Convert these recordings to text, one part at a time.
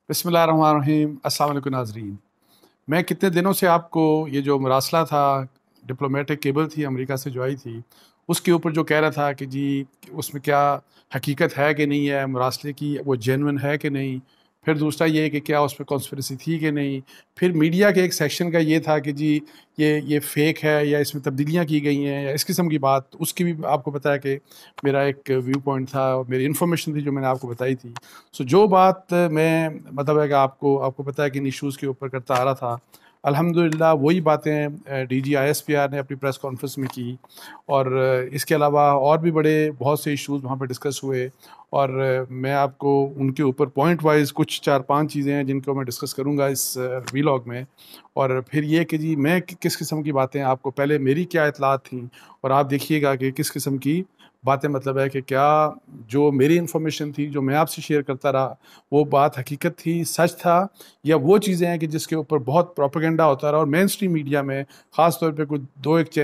بسم اللہ الرحمن الرحیم۔ السلام علیکم ناظرین، میں کتنے دنوں سے آپ کو یہ جو مراسلہ تھا، ڈپلومیٹک کیبل تھی امریکہ سے جو آئی تھی، اس کے اوپر جو کہہ رہا تھا کہ جی اس میں کیا حقیقت ہے کہ نہیں ہے، مراسلے کی وہ جینون ہے کہ نہیں، پھر دوسرا یہ کہ کیا اس پہ کانسپریسی تھی کہ نہیں، پھر میڈیا کے ایک سیکشن کا یہ تھا کہ جی یہ فیک ہے یا اس میں تبدیلیاں کی گئی ہیں یا اس قسم کی بات، اس کی بھی آپ کو پتہ ہے کہ میرا ایک ویو پوائنٹ تھا، میری انفارمیشن تھی جو میں نے آپ کو بتائی تھی۔ جو بات میں مطلب ہے کہ آپ کو پتہ ہے کہ ان ایشوز کے اوپر کرتا آ رہا تھا، الحمدللہ وہی باتیں D G I S P R نے اپنی پریس کانفرنس میں کی، اور اس کے علاوہ اور بھی بہت سے ایشوز وہاں پہ ڈسکس ہوئے، اور میں آپ کو ان کے اوپر پوائنٹ وائز کچھ 4-5 چیزیں ہیں جن کو میں ڈسکس کروں گا اس ویلاگ میں، اور پھر یہ کہ جی میں کس قسم کی باتیں آپ کو پہلے میری کیا اطلاعات تھیں، اور آپ دیکھیے گا کہ کس قسم کی باتیں مطلب ہے کہ کیا جو میری انفارمیشن تھی جو میں آپ سے شیئر کرتا رہا وہ بات حقیقت تھی، سچ تھا، یا وہ چیزیں ہیں کہ جس کے اوپر بہت پروپیگنڈا ہوتا رہا، اور مین اسٹریم میڈیا میں خاص طور پہ کچھ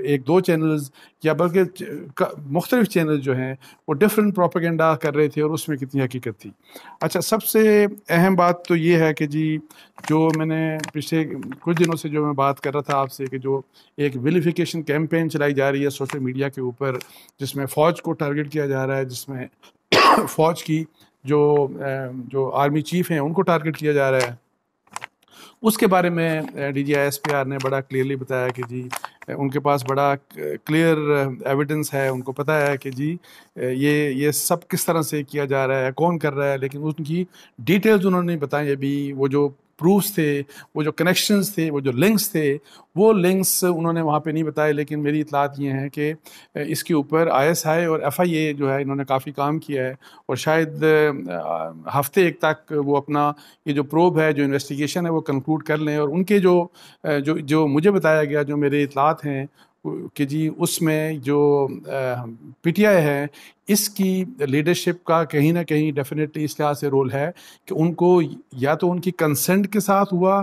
ایک دو چینلز یا بلکہ مختلف چینل جو ہیں وہ ڈفرینٹ پروپیگنڈا کر رہے تھے، اور اس میں کتنی حقیقت تھی۔ اچھا، سب سے اہم بات تو یہ ہے کہ جی جو میں نے پچھلے کچھ دنوں سے جو میں بات کر رہا تھا آپ سے کہ جو ایک ویلیفیکیشن کیمپین چلائی جا رہی ہے سوشل میڈیا کے اوپر، جس میں فوج کو ٹارگٹ کیا جا رہا ہے، جس میں فوج کی جو آرمی چیف ہیں ان کو ٹارگٹ کیا جا رہا ہے، اس کے بارے میں D G I S P R نے بڑا کلیئرلی بتایا کہ جی ان کے پاس بڑا کلیئر ایویڈنس ہے، ان کو پتہ ہے کہ جی یہ سب کس طرح سے کیا جا رہا ہے، کون کر رہا ہے، لیکن ان کی ڈیٹیلز انہوں نے نہیں بتائیں ابھی۔ وہ جو پروفس تھے، وہ جو کنیکشنز تھے، وہ جو لنکس تھے، وہ لنکس انہوں نے وہاں پہ نہیں بتائے، لیکن میری اطلاعات یہ ہیں کہ اس کے اوپر آئی ایس آئی اور ایف آئی اے جو ہے انہوں نے کافی کام کیا ہے، اور شاید ہفتے ایک تک وہ اپنا یہ جو پروب ہے، جو انویسٹیگیشن ہے، وہ کنکلوڈ کر لیں، اور ان کے جو مجھے بتایا گیا، جو میرے اطلاعات ہیں کہ جی اس میں جو پی ٹی آئی ہے، اس کی لیڈرشپ کا کہیں نہ کہیں ڈیفینیٹلی اس لحاظ سے رول ہے کہ ان کو یا تو ان کی کنسنٹ کے ساتھ ہوا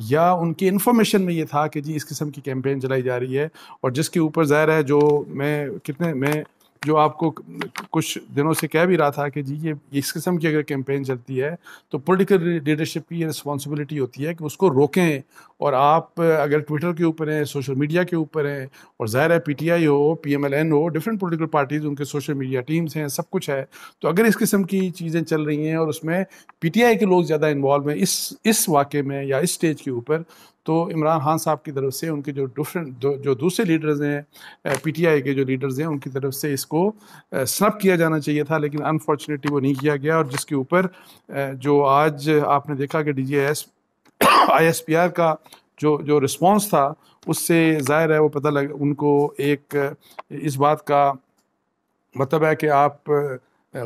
یا ان کی انفارمیشن میں یہ تھا کہ جی اس قسم کی کیمپین چلائی جا رہی ہے، اور جس کے اوپر ظاہر ہے میں جو آپ کو کچھ دنوں سے کہہ بھی رہا تھا کہ جی یہ اس قسم کی اگر کیمپین چلتی ہے تو پولیٹیکل لیڈرشپ کی یہ رسپانسبلٹی ہوتی ہے کہ اس کو روکیں، اور آپ اگر ٹویٹر کے اوپر ہیں، سوشل میڈیا کے اوپر ہیں، اور ظاہر ہے پی ٹی آئی ہو، پی ایم ایل این ہو، ڈفرینٹ پولیٹیکل پارٹیز، ان کے سوشل میڈیا ٹیمز ہیں، سب کچھ ہے، تو اگر اس قسم کی چیزیں چل رہی ہیں اور اس میں پی ٹی آئی کے لوگ زیادہ انوالو ہیں اس واقعے میں یا اس سٹیج کے اوپر، تو عمران خان صاحب کی طرف سے ان کے جو دوسرے لیڈرز ہیں، پی ٹی آئی کے جو لیڈرز ہیں، ان کی طرف سے اس کو سنپ کیا جانا چاہیے تھا، لیکن انفارچونیٹلی وہ نہیں کیا گیا، اور جس کے اوپر جو آج آپ نے دیکھا کہ D G I S P R کا جو رسپانس تھا، اس سے ظاہر ہے وہ پتہ لگ ان کو ایک اس بات کا مطلب ہے کہ آپ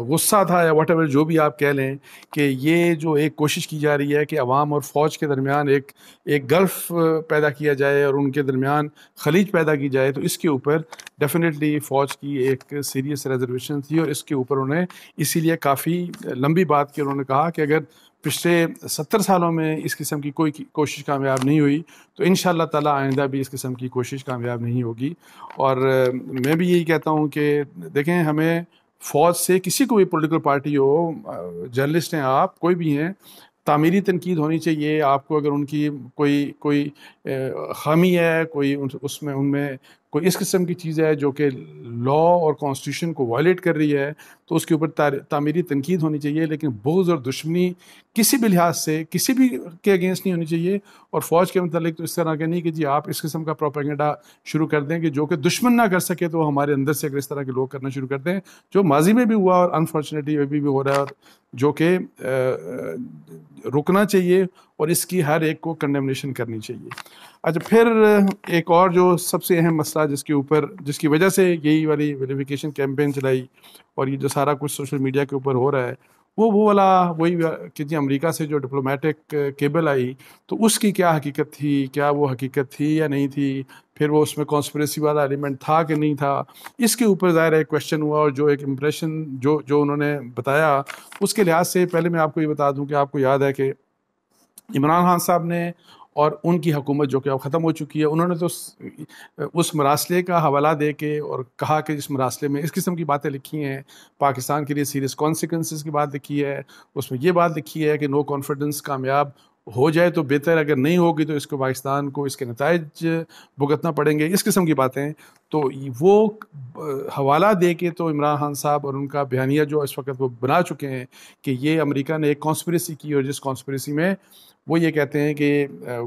غصہ تھا یا واٹ ایور جو بھی آپ کہہ لیں، کہ یہ جو ایک کوشش کی جا رہی ہے کہ عوام اور فوج کے درمیان ایک گلف پیدا کیا جائے اور ان کے درمیان خلیج پیدا کی جائے، تو اس کے اوپر ڈیفینیٹلی فوج کی ایک سیریس ریزرویشن تھی، اور اس کے اوپر انہیں اسی لیے کافی لمبی بات کی، انہوں نے کہا کہ اگر پچھلے 70 سالوں میں اس قسم کی کوئی کوشش کامیاب نہیں ہوئی تو انشاءاللہ تعالی آئندہ بھی اس قسم کی کوشش کامیاب نہیں ہوگی۔ اور میں بھی یہی کہتا ہوں کہ دیکھیں، ہمیں فوج سے کسی کو بھی پولیٹیکل پارٹی ہو، جرنلسٹ ہیں آپ، کوئی بھی ہیں، تعمیری تنقید ہونی چاہیے آپ کو۔ اگر ان کی کوئی خامی ہے، کوئی ان میں کوئی اس قسم کی چیز ہے جو کہ لا اور کانسٹیٹیوشن کو وائلیٹ کر رہی ہے، تو اس کے اوپر تعمیری تنقید ہونی چاہیے، لیکن بغض اور دشمنی کسی بھی لحاظ سے کسی بھی کے اگینسٹ نہیں ہونی چاہیے، اور فوج کے متعلق تو اس طرح کا نہیں کہ جی آپ اس قسم کا پروپیگنڈا شروع کر دیں کہ جو کہ دشمن نہ کر سکے تو ہمارے اندر سے اگر اس طرح کے لوگ کرنا شروع کر دیں، جو ماضی میں بھی ہوا اور انفارچونیٹلی ابھی بھی ہو رہا ہے، اور جو کہ رکنا چاہیے، اور اس کی ہر ایک کو کنڈیمنیشن کرنی چاہیے۔ اچھا، پھر ایک اور جو سب سے اہم مسئلہ جس کی وجہ سے یہی والی ویریفیکیشن کیمپین چلائی اور یہ جو سارا کچھ سوشل میڈیا کے اوپر ہو رہا ہے، وہی کہ جی امریکہ سے جو ڈپلومیٹک کیبل آئی، تو اس کی کیا حقیقت تھی، کیا وہ حقیقت تھی یا نہیں تھی، پھر وہ اس میں کانسپریسی والا ایلیمنٹ تھا کہ نہیں تھا، اس کے اوپر ظاہر ہے کویشچن ہوا، اور جو ایک امپریشن جو انہوں نے بتایا، اس کے لحاظ سے پہلے میں آپ کو یہ بتا دوں کہ آپ کو یاد ہے کہ عمران خان صاحب نے اور ان کی حکومت جو کہ اب ختم ہو چکی ہے، انہوں نے تو اس مراسلے کا حوالہ دے کے اور کہا کہ اس مراسلے میں اس قسم کی باتیں لکھی ہیں، پاکستان کے لیے سیریس کانسیکوینسز کی بات لکھی ہے، اس میں یہ بات لکھی ہے کہ نو کانفیڈنس کامیاب ہو جائے تو بہتر، اگر نہیں ہوگی تو اس کو پاکستان کو اس کے نتائج بھگتنا پڑیں گے، اس قسم کی باتیں. تو وہ حوالہ دے کے تو عمران خان صاحب اور ان کا بیانیہ جو اس وقت وہ بنا چکے ہیں کہ یہ امریکہ نے ایک کانسپریسی کی، اور جس کانسپریسی میں وہ یہ کہتے ہیں کہ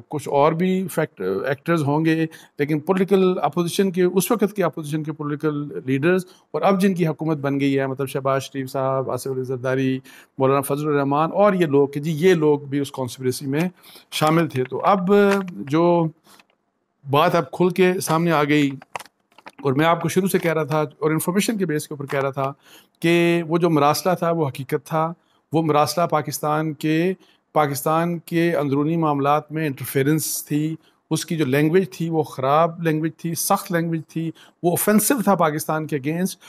کچھ اور بھی ایکٹرز ہوں گے، لیکن پولیٹیکل اپوزیشن کے اس وقت کے اپوزیشن کے پولیٹیکل لیڈرز اور اب جن کی حکومت بن گئی ہے، مطلب شہباز شریف صاحب، آصف علی زرداری، مولانا فضل الرحمان اور یہ لوگ، کہ جی یہ لوگ بھی اس کانسپریسی میں شامل تھے. تو اب جو بات اب کھل کے سامنے آ گئی، اور میں آپ کو شروع سے کہہ رہا تھا اور انفارمیشن کے بیس کے اوپر کہہ رہا تھا کہ وہ جو مراسلہ تھا وہ حقیقت تھا. وہ مراسلہ پاکستان کے اندرونی معاملات میں انٹرفیرنس تھی. اس کی جو لینگویج تھی وہ خراب لینگویج تھی، سخت لینگویج تھی، وہ اوفینسو تھا پاکستان کے اگینسٹ.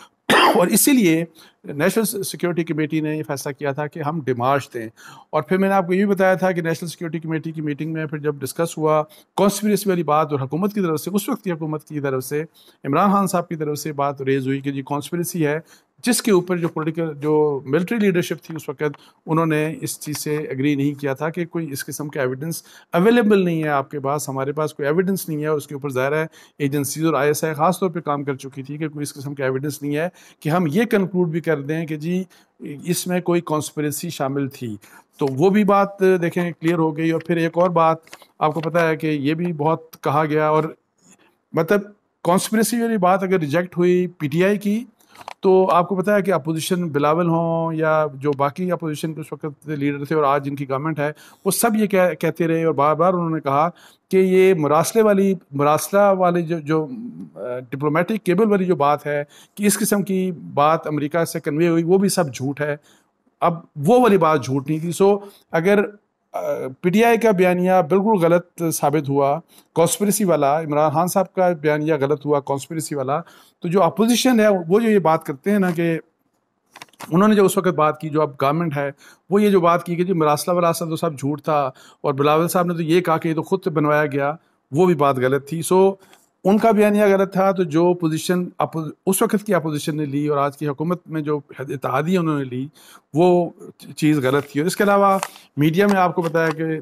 اور اسی لیے نیشنل سیکیورٹی کمیٹی نے یہ فیصلہ کیا تھا کہ ہم ڈیمارش دیں. اور پھر میں نے آپ کو یہ بھی بتایا تھا کہ نیشنل سیکیورٹی کمیٹی کی میٹنگ میں پھر جب ڈسکس ہوا کانسپریسی والی بات، اور حکومت کی طرف سے، اس وقت کی حکومت کی طرف سے، عمران خان صاحب کی طرف سے بات ریز ہوئی کہ جی کانسپریسی ہے، جس کے اوپر جو ملٹری لیڈرشپ تھی اس وقت، انہوں نے اس چیز سے ایگری نہیں کیا تھا کہ کوئی اس قسم کا ایویڈنس اویلیبل نہیں ہے آپ کے پاس، ہمارے پاس کوئی ایویڈنس نہیں ہے. اس کے اوپر ظاہر ہے ایجنسیز اور ISI خاص طور پہ کام کر چکی تھی کہ کوئی اس قسم کا ایویڈنس نہیں ہے کہ ہم یہ کنکلوڈ بھی کر دیں کہ جی اس میں کوئی کانسپریسی شامل تھی. تو وہ بھی بات دیکھیں کلیئر ہو گئی. اور پھر ایک اور بات آپ کو پتہ ہے کہ یہ بھی بہت کہا گیا، اور مطلب کانسپریسی والی بات اگر ریجیکٹ ہوئی PTI کی، تو آپ کو پتہ ہے کہ اپوزیشن بلاول ہوں یا جو باقی اپوزیشن کے اس وقت لیڈر تھے اور آج جن کی گورنمنٹ ہے، وہ سب یہ کہتے رہے اور بار بار انہوں نے کہا کہ یہ مراسلہ والی جو ڈپلومیٹک کیبل والی جو بات ہے کہ اس قسم کی بات امریکہ سے کنوے ہوئی، وہ بھی سب جھوٹ ہے. اب وہ والی بات جھوٹ نہیں تھی. سو اگر PTI کا بیانیہ بالکل غلط ثابت ہوا، کانسپریسی والا، عمران خان صاحب کا بیانیہ غلط ہوا کانسپریسی والا، تو جو اپوزیشن ہے وہ جو یہ بات کرتے ہیں نا کہ انہوں نے جو اس وقت بات کی، جو اب گورنمنٹ ہے وہ یہ جو بات کی کہ جی مراسلہ تو سب جھوٹ تھا، اور بلاول صاحب نے تو یہ کہا کہ یہ تو خود سے بنوایا گیا، وہ بھی بات غلط تھی. سو ان کا بیانیہ غلط تھا. تو جو پوزیشن اس وقت کی اپوزیشن نے لی اور آج کی حکومت میں جو اتحادی انہوں نے لی، وہ چیز غلط تھی. اور اس کے علاوہ میڈیا میں آپ کو بتایا کہ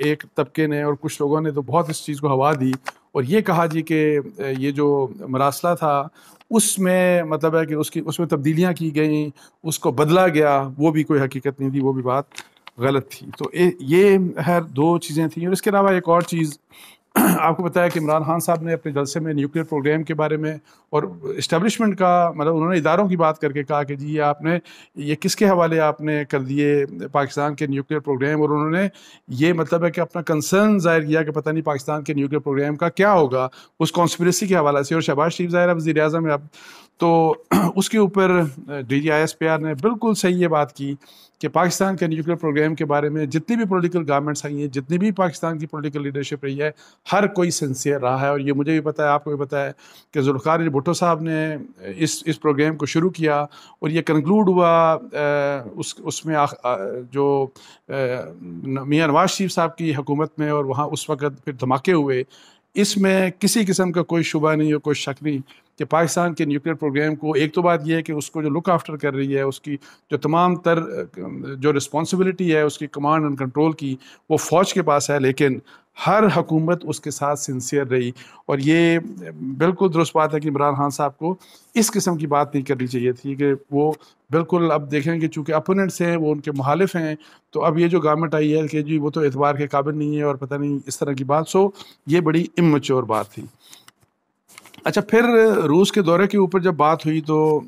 ایک طبقے نے اور کچھ لوگوں نے تو بہت اس چیز کو ہوا دی اور یہ کہا جی کہ یہ جو مراسلہ تھا اس میں مطلب ہے کہ اس میں تبدیلیاں کی گئیں، اس کو بدلا گیا، وہ بھی کوئی حقیقت نہیں تھی، وہ بھی بات غلط تھی. تو یہ خیر دو چیزیں تھیں. اور اس کے علاوہ ایک اور چیز آپ کو بتایا کہ عمران خان صاحب نے اپنے جلسے میں نیوکلیئر پروگرام کے بارے میں اور اسٹیبلشمنٹ کا، مطلب انہوں نے اداروں کی بات کر کے کہا کہ جی آپ نے یہ کس کے حوالے آپ نے کر دیے پاکستان کے نیوکلیئر پروگرام، اور انہوں نے یہ مطلب ہے کہ اپنا کنسرن ظاہر کیا کہ پتہ نہیں پاکستان کے نیوکلیئر پروگرام کا کیا ہوگا اس کانسپریسی کے حوالے سے. اور شہباز شریف ظاہر وزیر اعظم ہے اب، تو اس کے اوپر DGI-SPR نے بالکل صحیح یہ بات کی کہ پاکستان کے نیوکلیئر پروگرام کے بارے میں جتنی بھی پولیٹیکل گورنمنٹس آئی ہیں، جتنی بھی پاکستان کی پولیٹیکل لیڈرشپ رہی ہے، ہر کوئی سنسیئر رہا ہے. اور یہ مجھے بھی پتہ ہے، آپ کو بھی پتہ ہے کہ ذوالفقار علی بھٹو صاحب نے اس پروگرام کو شروع کیا اور یہ کنکلوڈ ہوا اس میں جو میاں نواز شریف صاحب کی حکومت میں، اور وہاں اس وقت پھر دھماکے ہوئے. اس میں کسی قسم کا کوئی شبہ نہیں اور کوئی شک نہیں کہ پاکستان کے نیوکلیئر پروگرام کو، ایک تو بات یہ ہے کہ اس کو جو لک آفٹر کر رہی ہے، اس کی جو تمام تر جو رسپانسبلٹی ہے اس کی کمانڈ اینڈ کنٹرول کی، وہ فوج کے پاس ہے، لیکن ہر حکومت اس کے ساتھ سنسیئر رہی. اور یہ بالکل درست بات ہے کہ عمران خان صاحب کو اس قسم کی بات نہیں کرنی چاہیے تھی کہ وہ بالکل، اب دیکھیں کہ چونکہ اپوننٹس ہیں، وہ ان کے مخالف ہیں، تو اب یہ جو گورنمنٹ آئی ہے کہ جی وہ تو اعتبار کے قابل نہیں ہے اور پتہ نہیں اس طرح کی بات. سو یہ بڑی امچور بات تھی. اچھا، پھر روس کے دورے کے اوپر جب بات ہوئی تو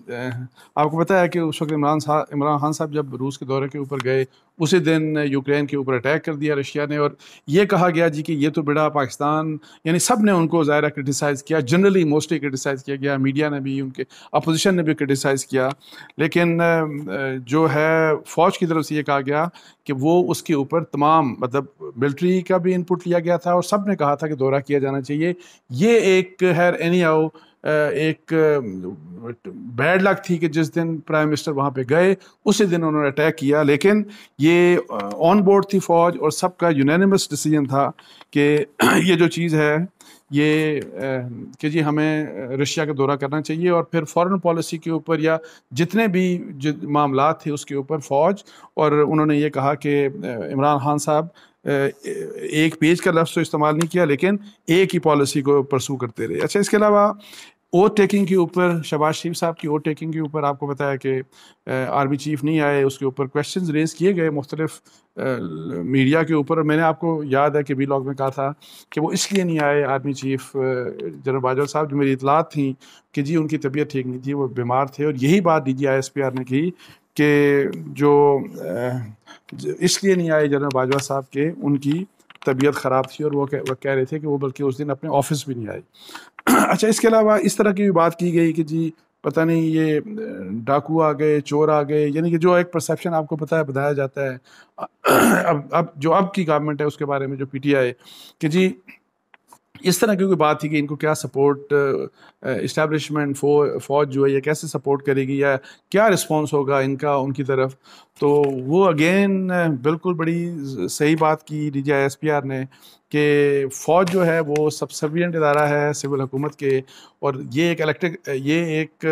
آپ کو پتہ ہے کہ اس وقت عمران خان صاحب جب روس کے دورے کے اوپر گئے، اسی دن یوکرین کے اوپر اٹیک کر دیا رشیا نے، اور یہ کہا گیا جی کہ یہ تو بیڑا پاکستان، یعنی سب نے ان کو ظاہرہ کرٹیسائز کیا، جنرلی موسٹلی کرٹیسائز کیا گیا، میڈیا نے بھی، ان کے اپوزیشن نے بھی کرٹیسائز کیا، لیکن جو ہے فوج کی طرف سے یہ کہا گیا کہ وہ اس کے اوپر تمام مطلب ملٹری کا بھی انپٹ لیا گیا تھا اور سب نے کہا تھا کہ دورہ کیا جانا چاہیے. یہ ایک خیر اینی نہیں آؤ. ایک بیڈ لک تھی کہ جس دن پرائم منسٹر وہاں پہ گئے اسی دن انہوں نے اٹیک کیا. لیکن یہ آن بورڈ تھی فوج اور سب کا یونینیمس ڈیسیجن تھا کہ یہ جو چیز ہے یہ کہ جی ہمیں رشیا کا دورہ کرنا چاہیے. اور پھر فارن پالیسی کے اوپر یا جتنے بھی معاملات تھے اس کے اوپر فوج, اور انہوں نے یہ کہا کہ عمران خان صاحب ایک پیج کا لفظ تو استعمال نہیں کیا لیکن ایک ہی پالیسی کو پرسو کرتے رہے. اچھا, اس کے علاوہ اوتھ ٹیکنگ کے اوپر, شہباز شریف صاحب کی اوتھ ٹیکنگ کے اوپر آپ کو بتایا کہ آرمی چیف نہیں آئے, اس کے اوپر کویشچنز ریز کیے گئے مختلف میڈیا کے اوپر. اور میں نے آپ کو یاد ہے کہ وی لاگ میں کہا تھا کہ وہ اس لیے نہیں آئے آرمی چیف جنرل باجوہ صاحب, جو میری اطلاعات تھیں کہ جی ان کی طبیعت ٹھیک نہیں تھی, وہ بیمار تھے. اور یہی بات DGI-SPR نے کی کہ جو اس لیے نہیں آئے جنرل باجوہ صاحب کے ان کی طبیعت خراب تھی اور وہ کہہ رہے تھے کہ وہ بلکہ اس دن اپنے آفس بھی نہیں آئے. اچھا, اس کے علاوہ اس طرح کی بھی بات کی گئی کہ جی پتہ نہیں یہ ڈاکو آ گئے, چور آ گئے, یعنی کہ جو ایک پرسیپشن آپ کو پتہ ہے بتایا جاتا ہے اب کی گورنمنٹ ہے اس کے بارے میں, جو PTI, کہ جی اس طرح کی کوئی بات تھی کہ ان کو کیا سپورٹ اسٹیبلشمنٹ فوج جو ہے یہ کیسے سپورٹ کرے گی یا کیا رسپانس ہوگا ان کا ان کی طرف. تو وہ اگین بالکل بڑی صحیح بات کی DGI-SPR نے کہ فوج جو ہے وہ سبسروینٹ ادارہ ہے سول حکومت کے, اور یہ ایک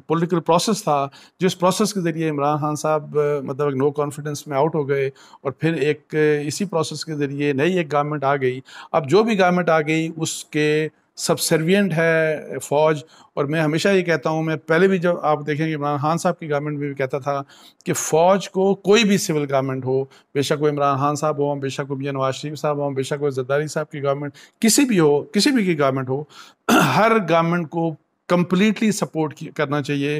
پولیٹیکل پروسیس تھا جس پروسیس کے ذریعے عمران خان صاحب مطلب نو کانفیڈنس میں آؤٹ ہو گئے, اور پھر ایک اسی پروسیس کے ذریعے نئی ایک گورنمنٹ آ گئی. اب جو بھی گورنمنٹ آ گئی اس کے سبسروینٹ ہے فوج. اور میں ہمیشہ یہ کہتا ہوں, میں پہلے بھی جب آپ دیکھیں کہ عمران خان صاحب کی گورنمنٹ میں بھی کہتا تھا کہ فوج کو کوئی بھی سول گورنمنٹ ہو, بے شک وہ عمران خان صاحب ہوں, بے شک وہ میاں نواز شریف صاحب ہوں, بے شک وہ زرداری صاحب کی گورنمنٹ, کسی بھی کی گورنمنٹ ہو, ہر گورنمنٹ کو کمپلیٹلی سپورٹ کرنا چاہیے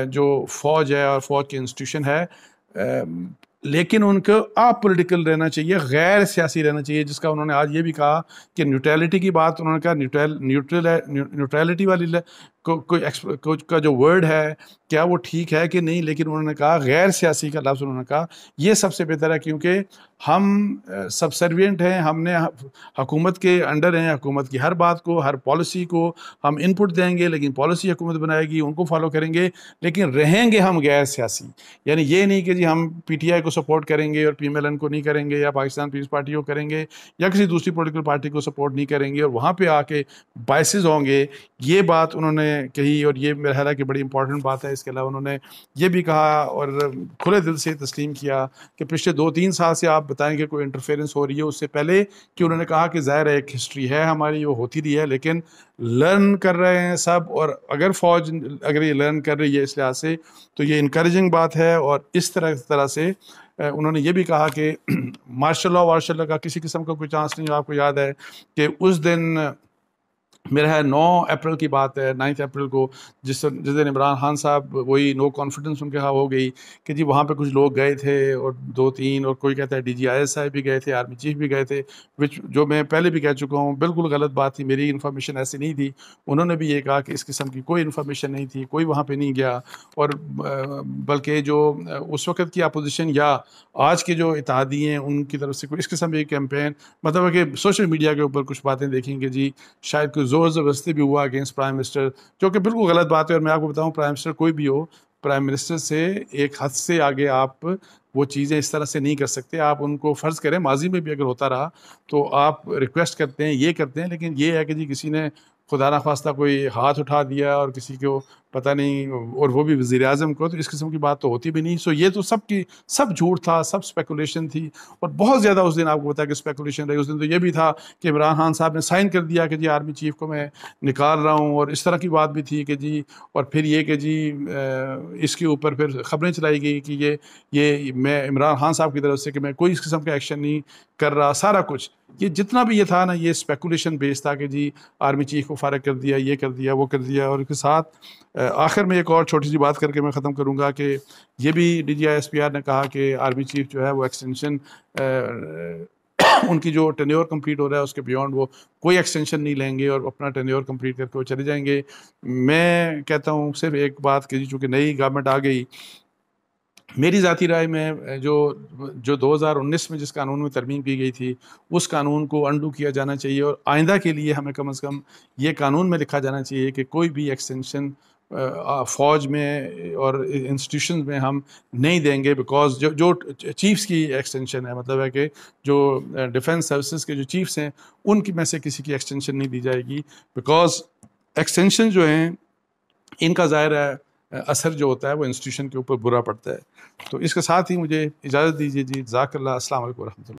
جو فوج ہے اور فوج کی انسٹیٹیوشن ہے, لیکن ان کو اپولیٹیکل رہنا چاہیے, غیر سیاسی رہنا چاہیے, جس کا انہوں نے آج یہ بھی کہا کہ نیوٹرلٹی کی بات انہوں نے کہا, نیوٹرلٹی والی کا جو ورڈ ہے کیا وہ ٹھیک ہے کہ نہیں, لیکن انہوں نے کہا غیر سیاسی کا لفظ انہوں نے کہا یہ سب سے بہتر ہے, کیونکہ ہم سبسروینٹ ہیں, ہم نے حکومت کے انڈر ہیں, حکومت کی ہر بات کو, ہر پالیسی کو ہم ان پٹ دیں گے, لیکن پالیسی حکومت بنائے گی ان کو فالو کریں گے, لیکن رہیں گے ہم غیر سیاسی. یعنی یہ نہیں کہ جی ہم PTI کو سپورٹ کریں گے اور PMLN کو نہیں کریں گے, یا پاکستان پیپلز پارٹی کو کریں گے, یا کسی دوسری پولیٹیکل پارٹی کو سپورٹ نہیں کریں گے, اور وہاں پہ آ کے بائسز ہوں گے. یہ بات انہوں نے کہی, اور یہ میرا خیال ہے کہ بڑی امپورٹنٹ بات ہے. اس کے علاوہ انہوں نے یہ بھی کہا اور کھلے دل سے تسلیم کیا کہ پچھلے 2-3 سال سے آپ بتائیں کہ کوئی انٹرفیئرنس ہو رہی ہے, اس سے پہلے کہ انہوں نے کہا کہ ظاہر ہے ایک ہسٹری ہے ہماری, وہ ہوتی رہی ہے, لیکن لرن کر رہے ہیں سب, اور اگر فوج اگر یہ لرن کر رہی ہے اس لحاظ سے تو یہ انکریجنگ بات ہے. اور اس طرح سے انہوں نے یہ بھی کہا کہ مارشل لاء کا کسی قسم کا کوئی چانس نہیں. آپ کو یاد ہے کہ اس دن میرا ہے 9 اپریل کی بات ہے, 9 اپریل کو, جس دن عمران خان صاحب وہی نو کانفیڈنس ان کے ہاں ہو گئی کہ جی وہاں پہ کچھ لوگ گئے تھے, اور 2-3 اور کوئی کہتا ہے DGI صاحب بھی گئے تھے, آرمی چیف بھی گئے تھے, جو میں پہلے بھی کہہ چکا ہوں بالکل غلط بات تھی, میری انفارمیشن ایسی نہیں تھی. انہوں نے بھی یہ کہا کہ اس قسم کی کوئی انفارمیشن نہیں تھی, کوئی وہاں پہ نہیں گیا, اور بلکہ جو اس وقت کی اپوزیشن یا آج کے جو اتحادی ہیں ان کی طرف سے کوئی اس قسم کی کیمپین, مطلب ہے کہ سوشل میڈیا کے اوپر کچھ باتیں دیکھیں کہ جی شاید کوئی زور زبردستی بھی ہوا اگینسٹ پرائم منسٹر, جو کہ بالکل غلط بات ہے. اور میں آپ کو بتاؤں پرائم منسٹر کوئی بھی ہو, پرائم منسٹر سے ایک حد سے آگے آپ وہ چیزیں اس طرح سے نہیں کر سکتے. آپ ان کو فرض کریں, ماضی میں بھی اگر ہوتا رہا تو آپ ریکویسٹ کرتے ہیں, یہ کرتے ہیں, لیکن یہ ہے کہ جی کسی نے خدا نخواستہ کوئی ہاتھ اٹھا دیا اور کسی کو پتہ نہیں, اور وہ بھی وزیر اعظم کو, تو اس قسم کی بات تو ہوتی بھی نہیں. سو یہ تو سب جھوٹ تھا, سب اسپیکولیشن تھی, اور بہت زیادہ اس دن آپ کو بتا کہ اسپیکولیشن رہی. اس دن تو یہ بھی تھا کہ عمران خان صاحب نے سائن کر دیا کہ جی آرمی چیف کو میں نکال رہا ہوں, اور اس طرح کی بات بھی تھی کہ جی, اور پھر یہ کہ جی اس کے اوپر پھر خبریں چلائی گئی کہ یہ میں عمران خان صاحب کی طرف سے کہ میں کوئی اس قسم کا ایکشن نہیں کر رہا. سارا کچھ یہ جتنا بھی یہ تھا نا, یہ اسپیکولیشن بیس تھا کہ جی آرمی چیف کو فارغ کر دیا, یہ کر دیا, وہ کر دیا. اور اس کے ساتھ آخر میں ایک اور چھوٹی سی بات کر کے میں ختم کروں گا کہ یہ بھی DGI-SPR نے کہا کہ آرمی چیف جو ہے وہ ایکسٹینشن ان کی جو ٹینیور کمپلیٹ ہو رہا ہے اس کے بیونڈ وہ کوئی ایکسٹینشن نہیں لیں گے, اور اپنا ٹینیور کمپلیٹ کر کے وہ چلے جائیں گے. میں کہتا ہوں صرف ایک بات کہ جی چونکہ نئی گورنمنٹ آ گئی میری ذاتی رائے میں جو 2019 میں جس قانون میں ترمیم کی گئی تھی اس قانون کو انڈو کیا جانا چاہیے، اور آئندہ کے لیے ہمیں کم از کم یہ قانون میں لکھا جانا چاہیے کہ کوئی بھی ایکسٹینشن فوج میں اور انسٹیٹیوشنز میں ہم نہیں دیں گے، بیکاز جو چیفز کی ایکسٹینشن ہے، مطلب ہے کہ جو ڈیفنس سروسز کے جو چیفز ہیں ان کی میں سے کسی کی ایکسٹینشن نہیں دی جائے گی، بیکاز ایکسٹینشن جو ہیں ان کا ظاہر ہے اثر جو ہوتا ہے وہ انسٹیٹیوشن کے اوپر برا پڑتا ہے۔ تو اس کے ساتھ ہی مجھے اجازت دیجیے جی، جزاک اللہ، السلام علیکم ورحمۃ اللہ۔